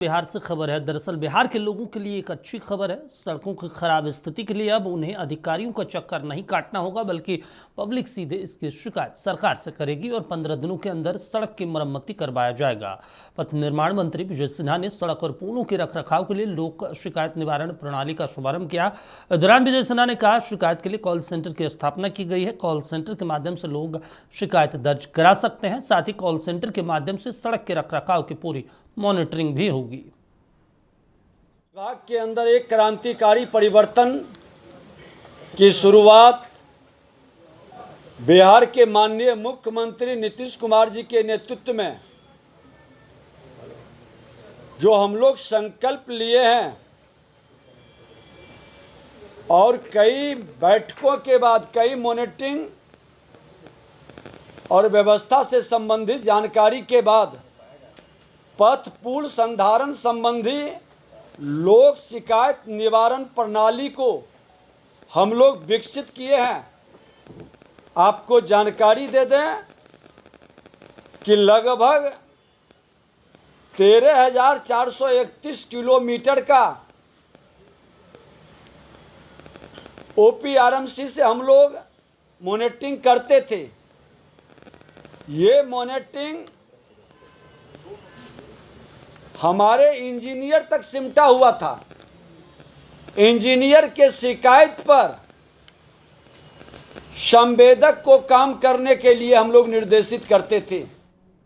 बिहार से खबर है। दरअसल बिहार के लोगों के लिए एक अच्छी खबर है। सड़कों की खराब स्थिति के लिए अब उन्हें अधिकारियों का चक्कर नहीं काटना होगा, बल्कि पब्लिक सीधे इसकी शिकायत सरकार से करेगी और 15 दिनों के अंदर सड़क की मरम्मती करवाया जाएगा। पथ निर्माण मंत्री विजय सिन्हा ने सड़क और पुलों के रखरखाव के लिए लोक शिकायत निवारण प्रणाली का शुभारंभ किया। इस दौरान विजय सिन्हा ने कहा, शिकायत के लिए कॉल सेंटर की स्थापना की गई है। कॉल सेंटर के माध्यम से लोग शिकायत दर्ज करा सकते हैं। साथ ही कॉल सेंटर के माध्यम से सड़क के रखरखाव की पूरी मॉनिटरिंग भी होगी। विभाग के अंदर एक क्रांतिकारी परिवर्तन की शुरुआत बिहार के माननीय मुख्यमंत्री नीतीश कुमार जी के नेतृत्व में जो हम लोग संकल्प लिए हैं और कई बैठकों के बाद कई मॉनिटरिंग और व्यवस्था से संबंधित जानकारी के बाद पथ पुल संधारण संबंधी लोक शिकायत निवारण प्रणाली को हम लोग विकसित किए हैं। आपको जानकारी दे दें कि लगभग 13,431 किलोमीटर का OPRMC से हम लोग मॉनिटरिंग करते थे। ये मॉनिटरिंग हमारे इंजीनियर तक सिमटा हुआ था। इंजीनियर के शिकायत पर संवेदक को काम करने के लिए हम लोग निर्देशित करते थे।